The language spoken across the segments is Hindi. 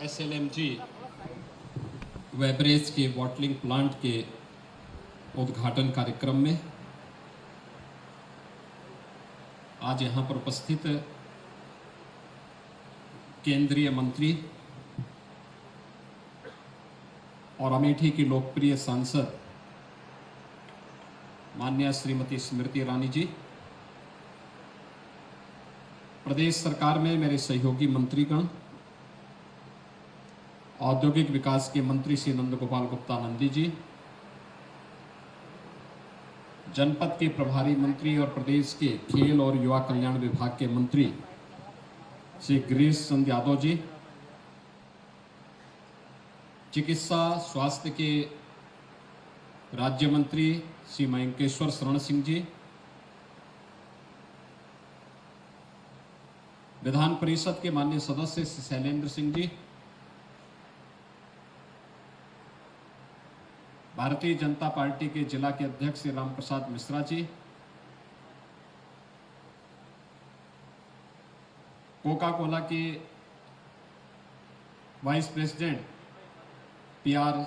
SLMG वेबरेज के बॉटलिंग प्लांट के उद्घाटन कार्यक्रम में आज यहाँ पर उपस्थित केंद्रीय मंत्री और अमेठी की लोकप्रिय सांसद माननीय श्रीमती स्मृति ईरानी जी, प्रदेश सरकार में मेरे सहयोगी मंत्रीगण, औद्योगिक विकास के मंत्री श्री नंद गोपाल गुप्ता नंदी जी, जनपद के प्रभारी मंत्री और प्रदेश के खेल और युवा कल्याण विभाग के मंत्री श्री गिरीश चंद्र यादव जी, चिकित्सा स्वास्थ्य के राज्य मंत्री श्री मयंकेश्वर शरण सिंह जी, विधान परिषद के माननीय सदस्य श्री शैलेंद्र सिंह जी, भारतीय जनता पार्टी के जिला के अध्यक्ष श्री राम प्रसाद मिश्रा जी, कोका कोला के वाइस प्रेसिडेंट PR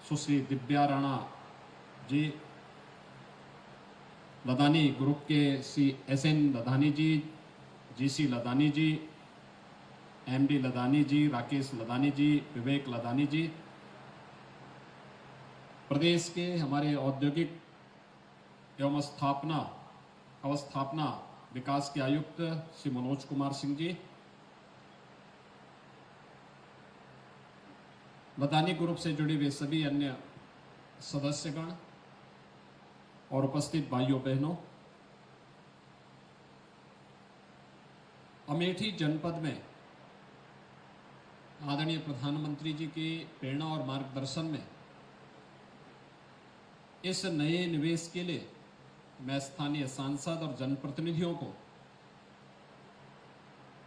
सुश्री दिव्या राणा जी, लदानी ग्रुप के श्री SN लदानी जी, GC लदानी जी, MD लदानी जी, राकेश लदानी जी, विवेक लदानी जी, प्रदेश के हमारे औद्योगिक एवं अवस्थापना विकास के आयुक्त श्री मनोज कुमार सिंह जी, लदानी ग्रुप से जुड़े हुए सभी अन्य सदस्यगण और उपस्थित भाइयों बहनों, अमेठी जनपद में आदरणीय प्रधानमंत्री जी की प्रेरणा और मार्गदर्शन में इस नए निवेश के लिए मैं स्थानीय सांसद और जनप्रतिनिधियों को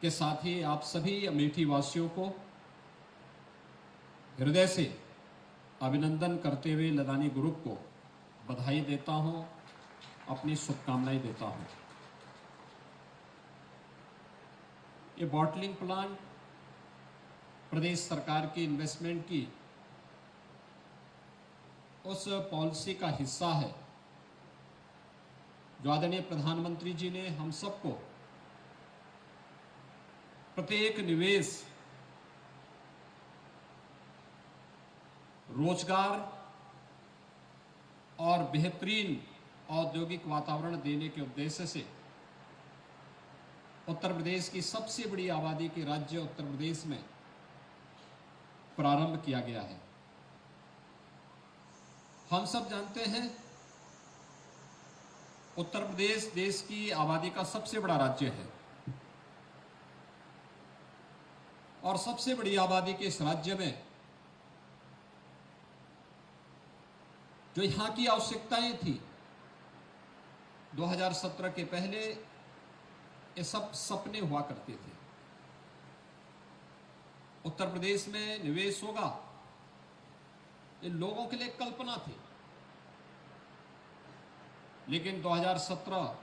के साथ ही आप सभी अमेठी वासियों को हृदय से अभिनंदन करते हुए लदानी ग्रुप को बधाई देता हूं, अपनी शुभकामनाएं देता हूं। ये बॉटलिंग प्लांट प्रदेश सरकार की इन्वेस्टमेंट की उस पॉलिसी का हिस्सा है जो आदरणीय प्रधानमंत्री जी ने हम सबको प्रत्येक निवेश, रोजगार और बेहतरीन औद्योगिक वातावरण देने के उद्देश्य से उत्तर प्रदेश की सबसे बड़ी आबादी के राज्य उत्तर प्रदेश में प्रारंभ किया गया है। हम सब जानते हैं उत्तर प्रदेश देश की आबादी का सबसे बड़ा राज्य है और सबसे बड़ी आबादी के इस राज्य में जो यहां की आवश्यकताएं थी 2017 के पहले, ये सब सपने हुआ करते थे। उत्तर प्रदेश में निवेश होगा, ये लोगों के लिए कल्पना थी, लेकिन 2017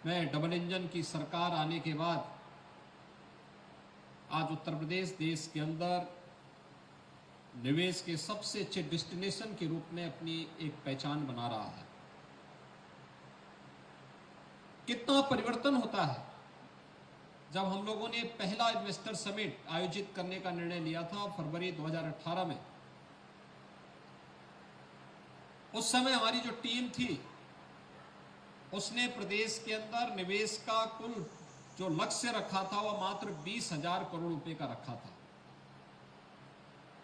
में डबल इंजन की सरकार आने के बाद आज उत्तर प्रदेश देश के अंदर निवेश के सबसे अच्छे डेस्टिनेशन के रूप में अपनी एक पहचान बना रहा है। कितना परिवर्तन होता है जब हम लोगों ने पहला इन्वेस्टर समिट आयोजित करने का निर्णय लिया था फरवरी 2018 में। उस समय हमारी जो टीम थी उसने प्रदेश के अंदर निवेश का कुल जो लक्ष्य रखा था वह मात्र 20,000 करोड़ रुपए का रखा था।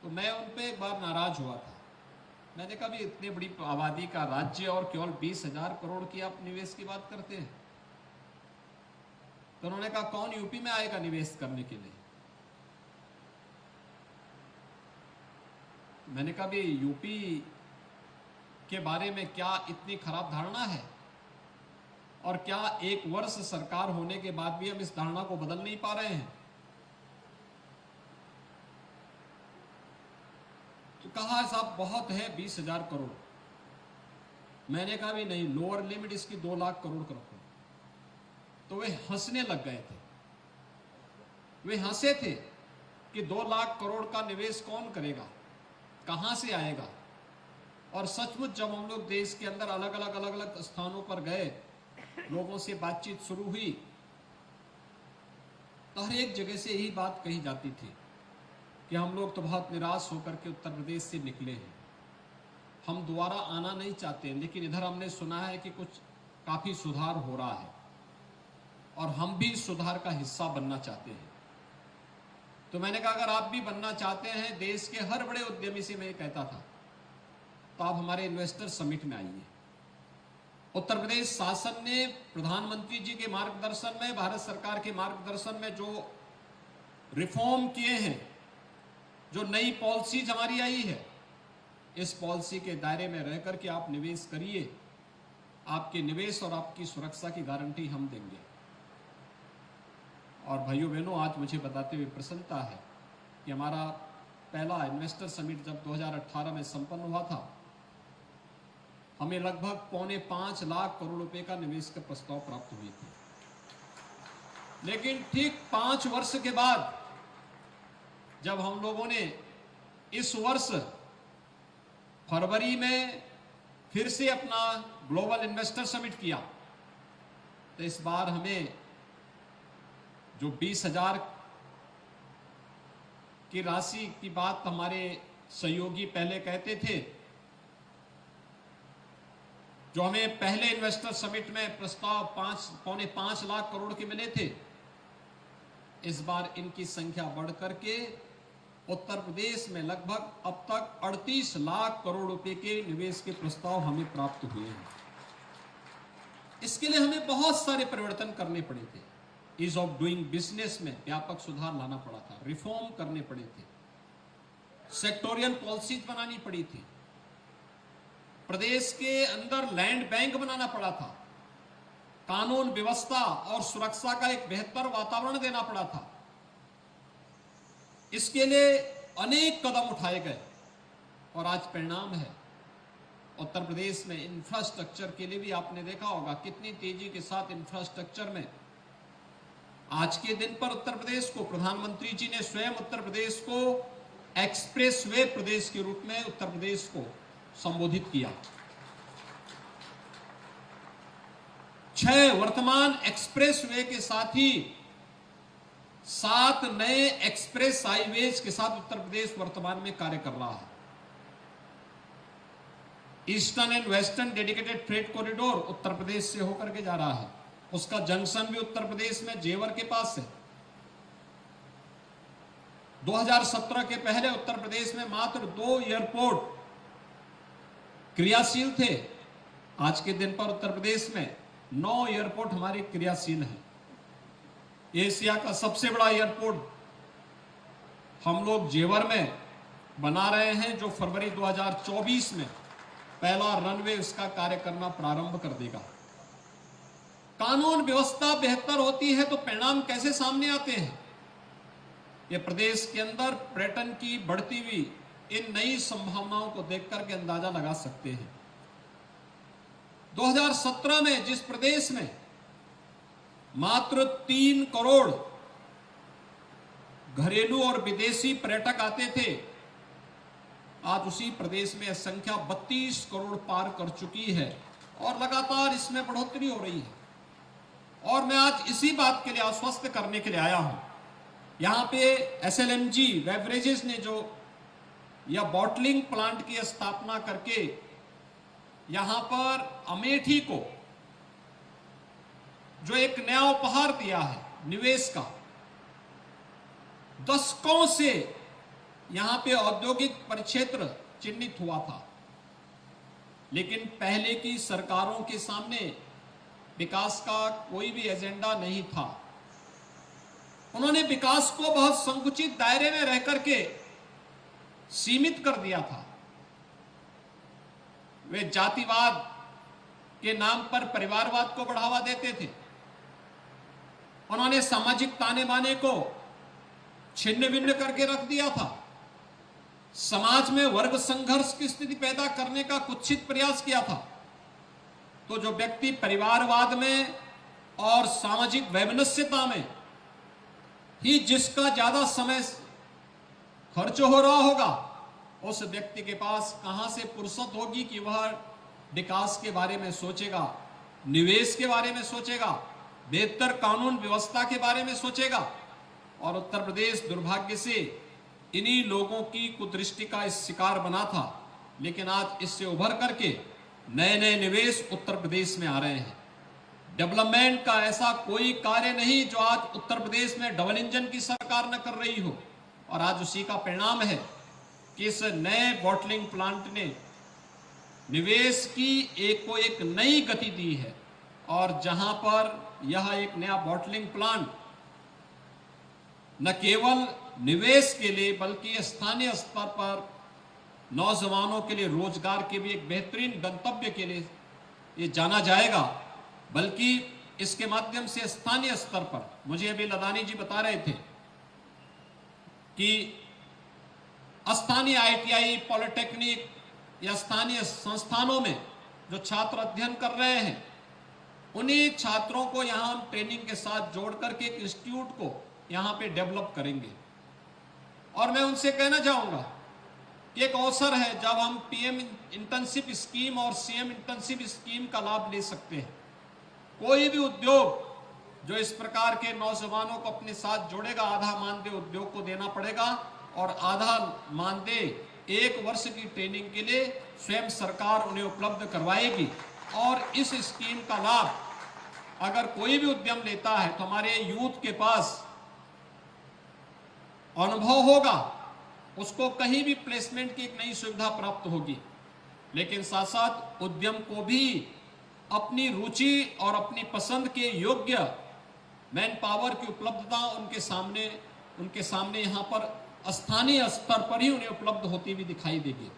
तो मैं उन पे एक बार नाराज हुआ था। मैंने कहा भी इतनी बड़ी आबादी का राज्य और केवल 20,000 करोड़ की आप निवेश की बात करते हैं। तो उन्होंने कहा कौन यूपी में आएगा निवेश करने के लिए। मैंने कहा भी यूपी के बारे में क्या इतनी खराब धारणा है और क्या एक वर्ष सरकार होने के बाद भी हम इस धारणा को बदल नहीं पा रहे हैं। तो कहा साहब बहुत है 20,000 करोड़। मैंने कहा भी नहीं, लोअर लिमिट इसकी 2 लाख करोड़ का रखो। तो वे हंसने लग गए थे, वे हंसे थे कि 2 लाख करोड़ का निवेश कौन करेगा, कहां से आएगा। और सचमुच जब हम लोग देश के अंदर अलग अलग स्थानों पर गए, लोगों से बातचीत शुरू हुई, तो हर एक जगह से यही बात कही जाती थी कि हम लोग तो बहुत निराश होकर के उत्तर प्रदेश से निकले हैं, हम दोबारा आना नहीं चाहते, लेकिन इधर हमने सुना है कि कुछ काफी सुधार हो रहा है और हम भी सुधार का हिस्सा बनना चाहते हैं। तो मैंने कहा अगर आप भी बनना चाहते हैं, देश के हर बड़े उद्यमी से मैं ये कहता था, तो आप हमारे इन्वेस्टर समिट में आइए। उत्तर प्रदेश शासन ने प्रधानमंत्री जी के मार्गदर्शन में, भारत सरकार के मार्गदर्शन में जो रिफॉर्म किए हैं, जो नई पॉलिसीज हमारी आई है, इस पॉलिसी के दायरे में रहकर के आप निवेश करिए। आपके निवेश और आपकी सुरक्षा की गारंटी हम देंगे। और भाइयों बहनों, आज मुझे बताते हुए प्रसन्नता है कि हमारा पहला इन्वेस्टर समिट जब 2018 में संपन्न हुआ था, हमें लगभग 4.25 लाख करोड़ रुपए का निवेश का प्रस्ताव प्राप्त हुए थे। लेकिन ठीक 5 वर्ष के बाद जब हम लोगों ने इस वर्ष फरवरी में फिर से अपना ग्लोबल इन्वेस्टर समिट किया, तो इस बार हमें जो 20,000 की राशि की बात हमारे सहयोगी पहले कहते थे, जो हमें पहले इन्वेस्टर समिट में प्रस्ताव 5.25 लाख करोड़ के मिले थे, इस बार इनकी संख्या बढ़ करके उत्तर प्रदेश में लगभग अब तक 38 लाख करोड़ रुपए के निवेश के प्रस्ताव हमें प्राप्त हुए हैं। इसके लिए हमें बहुत सारे परिवर्तन करने पड़े थे। ईज ऑफ डूइंग बिजनेस में व्यापक सुधार लाना पड़ा था, रिफॉर्म करने पड़े थे, सेक्टोरियल पॉलिसीज बनानी पड़ी थी, प्रदेश के अंदर लैंड बैंक बनाना पड़ा था, कानून व्यवस्था और सुरक्षा का एक बेहतर वातावरण देना पड़ा था। इसके लिए अनेक कदम उठाए गए और आज परिणाम है। उत्तर प्रदेश में इंफ्रास्ट्रक्चर के लिए भी आपने देखा होगा कितनी तेजी के साथ इंफ्रास्ट्रक्चर में आज के दिन पर उत्तर प्रदेश को प्रधानमंत्री जी ने स्वयं उत्तर प्रदेश को एक्सप्रेसवे प्रदेश के रूप में उत्तर प्रदेश को संबोधित किया। 6 वर्तमान एक्सप्रेसवे के साथ ही 7 नए एक्सप्रेस हाईवेज के साथ उत्तर प्रदेश वर्तमान में कार्य कर रहा है। Eastern and western dedicated freight corridor Uttar Pradesh से होकर के जा रहा है, उसका जंक्शन भी उत्तर प्रदेश में जेवर के पास है। 2017 के पहले उत्तर प्रदेश में मात्र 2 एयरपोर्ट क्रियाशील थे, आज के दिन पर उत्तर प्रदेश में 9 एयरपोर्ट हमारे क्रियाशील हैं। एशिया का सबसे बड़ा एयरपोर्ट हम लोग जेवर में बना रहे हैं, जो फरवरी 2024 में पहला रनवे उसका कार्य करना प्रारंभ कर देगा। कानून व्यवस्था बेहतर होती है तो परिणाम कैसे सामने आते हैं, ये प्रदेश के अंदर पर्यटन की बढ़ती हुई इन नई संभावनाओं को देखकर के अंदाजा लगा सकते हैं। 2017 में जिस प्रदेश में मात्र 3 करोड़ घरेलू और विदेशी पर्यटक आते थे, आज उसी प्रदेश में संख्या 32 करोड़ पार कर चुकी है और लगातार इसमें बढ़ोतरी हो रही है। और मैं आज इसी बात के लिए आश्वस्त करने के लिए आया हूं। यहां पे SLMG बेवरेजेस ने जो यह बॉटलिंग प्लांट की स्थापना करके यहां पर अमेठी को जो एक नया उपहार दिया है निवेश का, दशकों से यहां पे औद्योगिक परिक्षेत्र चिन्हित हुआ था, लेकिन पहले की सरकारों के सामने विकास का कोई भी एजेंडा नहीं था। उन्होंने विकास को बहुत संकुचित दायरे में रह करके सीमित कर दिया था। वे जातिवाद के नाम पर परिवारवाद को बढ़ावा देते थे। उन्होंने सामाजिक ताने बाने को छिन्न भिन्न करके रख दिया था। समाज में वर्ग संघर्ष की स्थिति पैदा करने का कुत्सित प्रयास किया था। तो जो व्यक्ति परिवारवाद में और सामाजिक वैमनस्यता में ही जिसका ज्यादा समय खर्च हो रहा होगा, उस व्यक्ति के पास कहां से फुर्सत होगी कि वह विकास के बारे में सोचेगा, निवेश के बारे में सोचेगा, बेहतर कानून व्यवस्था के बारे में सोचेगा। और उत्तर प्रदेश दुर्भाग्य से इन्हीं लोगों की कुदृष्टि का इस शिकार बना था, लेकिन आज इससे उभर करके नए नए निवेश उत्तर प्रदेश में आ रहे हैं। डेवलपमेंट का ऐसा कोई कार्य नहीं जो आज उत्तर प्रदेश में डबल इंजन की सरकार न कर रही हो, और आज उसी का परिणाम है कि इस नए बॉटलिंग प्लांट ने निवेश की एक नई गति दी है। और जहां पर यह एक नया बॉटलिंग प्लांट न केवल निवेश के लिए बल्कि स्थानीय स्तर पर नौजवानों के लिए रोजगार के भी एक बेहतरीन गंतव्य के लिए ये जाना जाएगा, बल्कि इसके माध्यम से स्थानीय स्तर पर, मुझे अभी लदानी जी बता रहे थे कि स्थानीय ITI, पॉलिटेक्निक या स्थानीय संस्थानों में जो छात्र अध्ययन कर रहे हैं, उन्हीं छात्रों को यहां हम ट्रेनिंग के साथ जोड़ करके एक इंस्टीट्यूट को यहां पे डेवलप करेंगे। और मैं उनसे कहना चाहूंगा कि एक अवसर है जब हम PM इंटर्नशिप स्कीम और CM इंटर्नशिप स्कीम का लाभ ले सकते हैं। कोई भी उद्योग जो इस प्रकार के नौजवानों को अपने साथ जोड़ेगा, आधा मानदेय उद्योग को देना पड़ेगा और आधा मानदेय 1 वर्ष की ट्रेनिंग के लिए स्वयं सरकार उन्हें उपलब्ध करवाएगी। और इस स्कीम का लाभ अगर कोई भी उद्यम लेता है तो हमारे यूथ के पास अनुभव होगा, उसको कहीं भी प्लेसमेंट की एक नई सुविधा प्राप्त होगी, लेकिन साथ साथ उद्यम को भी अपनी रुचि और अपनी पसंद के योग्य मैन पावर की उपलब्धता उनके सामने यहाँ पर स्थानीय स्तर पर ही उन्हें उपलब्ध होती हुई दिखाई देगी।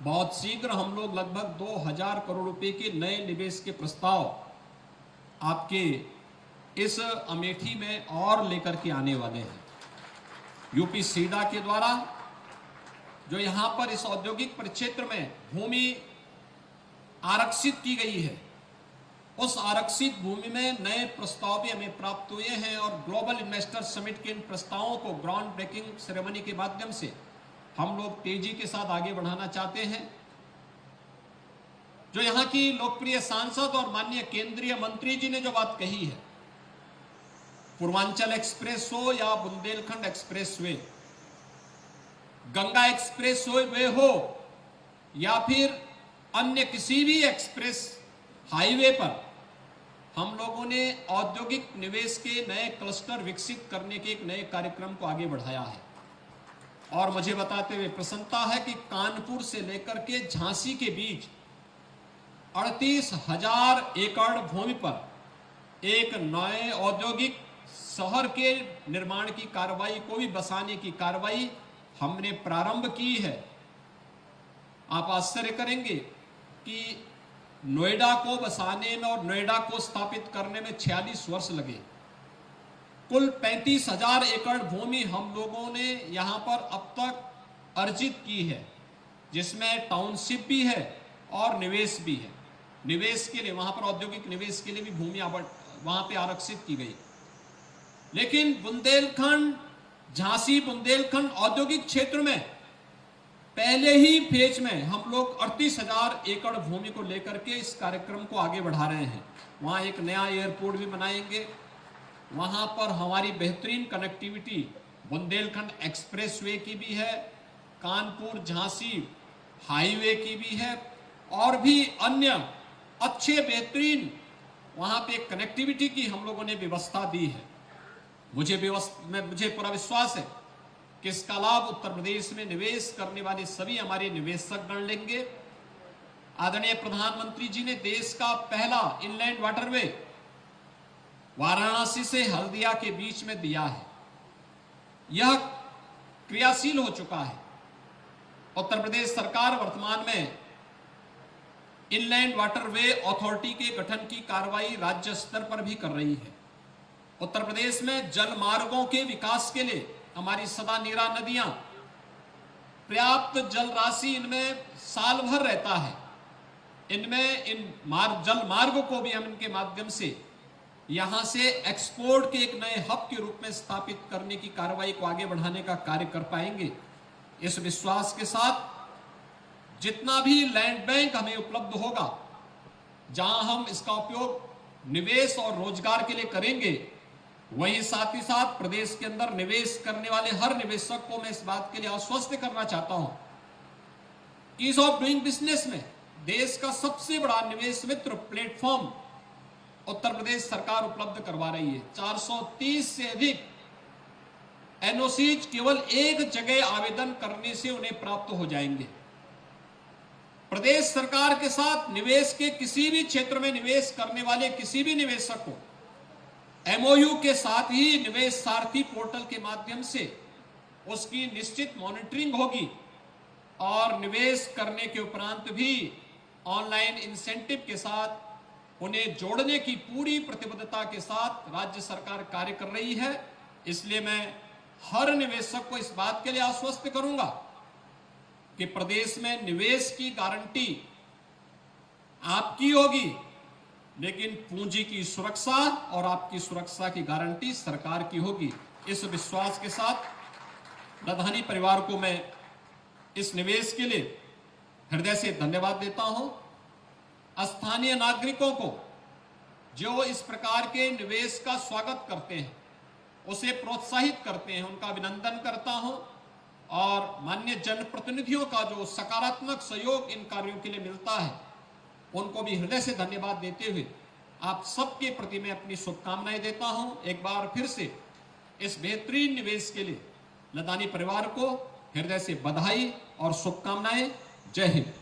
बहुत शीघ्र हम लोग लगभग 2000 करोड़ रुपए के नए निवेश के प्रस्ताव आपके इस अमेठी में और लेकर के आने वाले हैं। यूपी सीडा के द्वारा जो यहाँ पर इस औद्योगिक परिक्षेत्र में भूमि आरक्षित की गई है, उस आरक्षित भूमि में नए प्रस्ताव भी हमें प्राप्त हुए हैं और ग्लोबल इन्वेस्टर समिट के इन प्रस्तावों को ग्राउंड ब्रेकिंग सेरेमनी के माध्यम से हम लोग तेजी के साथ आगे बढ़ाना चाहते हैं। जो यहाँ की लोकप्रिय सांसद और माननीय केंद्रीय मंत्री जी ने जो बात कही है, पूर्वांचल एक्सप्रेस हो या Bundelkhand express way, Ganga express way हो या फिर अन्य किसी भी एक्सप्रेस हाईवे पर, हम लोगों ने औद्योगिक निवेश के नए क्लस्टर विकसित करने के एक नए कार्यक्रम को आगे बढ़ाया है। और मुझे बताते हुए प्रसन्नता है कि कानपुर से लेकर के झांसी के बीच 38,000 एकड़ भूमि पर एक नए औद्योगिक शहर के निर्माण की कार्रवाई को भी बसाने की कार्रवाई हमने प्रारंभ की है। आप आश्चर्य करेंगे कि नोएडा को बसाने में और नोएडा को स्थापित करने में 46 वर्ष लगे। कुल 35,000 एकड़ भूमि हम लोगों ने यहाँ पर अब तक अर्जित की है, जिसमें टाउनशिप भी है और निवेश भी है। निवेश के लिए वहाँ पर औद्योगिक निवेश के लिए भी भूमि वहाँ पे आरक्षित की गई। लेकिन बुंदेलखंड, झांसी बुंदेलखंड औद्योगिक क्षेत्र में पहले ही फेज में हम लोग 38,000 एकड़ भूमि को लेकर के इस कार्यक्रम को आगे बढ़ा रहे हैं। वहाँ एक नया एयरपोर्ट भी बनाएंगे, वहाँ पर हमारी बेहतरीन कनेक्टिविटी बुंदेलखंड एक्सप्रेसवे की भी है, कानपुर झांसी हाईवे की भी है और भी अन्य अच्छे बेहतरीन वहाँ पे कनेक्टिविटी की हम लोगों ने व्यवस्था दी है। मुझे पूरा विश्वास है कि इसका लाभ उत्तर प्रदेश में निवेश करने वाले सभी हमारे निवेशक गण लेंगे। आदरणीय प्रधानमंत्री जी ने देश का पहला इनलैंड वाटरवे वाराणसी से हल्दिया के बीच में दिया है। यह क्रियाशील हो चुका है। उत्तर प्रदेश सरकार वर्तमान में इनलैंड वाटरवे अथॉरिटी के गठन की कार्रवाई राज्य स्तर पर भी कर रही है। उत्तर प्रदेश में जल मार्गों के विकास के लिए हमारी सदा नीरा नदियां, पर्याप्त जल राशि इनमें साल भर रहता है। इनमें जल मार्ग को भी हम इनके माध्यम से यहां से एक्सपोर्ट के एक नए हब के रूप में स्थापित करने की कार्रवाई को आगे बढ़ाने का कार्य कर पाएंगे। इस विश्वास के साथ जितना भी लैंड बैंक हमें उपलब्ध होगा, जहां हम इसका उपयोग निवेश और रोजगार के लिए करेंगे, वही साथ ही साथ प्रदेश के अंदर निवेश करने वाले हर निवेशक को मैं इस बात के लिए आश्वस्त करना चाहता हूं कि ईज ऑफ डूइंग बिजनेस में देश का सबसे बड़ा निवेश मित्र प्लेटफॉर्म उत्तर प्रदेश सरकार उपलब्ध करवा रही है। 430 से अधिक एनओसीज केवल एक जगह आवेदन करने से उन्हें प्राप्त हो जाएंगे। प्रदेश सरकार के साथ निवेश के किसी भी क्षेत्र में निवेश करने वाले किसी भी निवेशक को एमओयू के साथ ही निवेश सारथी पोर्टल के माध्यम से उसकी निश्चित मॉनिटरिंग होगी और निवेश करने के उपरांत भी ऑनलाइन इंसेंटिव के साथ उन्हें जोड़ने की पूरी प्रतिबद्धता के साथ राज्य सरकार कार्य कर रही है। इसलिए मैं हर निवेशक को इस बात के लिए आश्वस्त करूंगा कि प्रदेश में निवेश की गारंटी आपकी होगी, लेकिन पूंजी की सुरक्षा और आपकी सुरक्षा की गारंटी सरकार की होगी। इस विश्वास के साथ लधानी परिवार को मैं इस निवेश के लिए हृदय से धन्यवाद देता हूं। स्थानीय नागरिकों को जो इस प्रकार के निवेश का स्वागत करते हैं, उसे प्रोत्साहित करते हैं, उनका अभिनंदन करता हूं और माननीय जनप्रतिनिधियों का जो सकारात्मक सहयोग इन कार्यों के लिए मिलता है, उनको भी हृदय से धन्यवाद देते हुए आप सबके प्रति मैं अपनी शुभकामनाएं देता हूं। एक बार फिर से इस बेहतरीन निवेश के लिए लधानी परिवार को हृदय से बधाई और शुभकामनाएं। जय हिंद।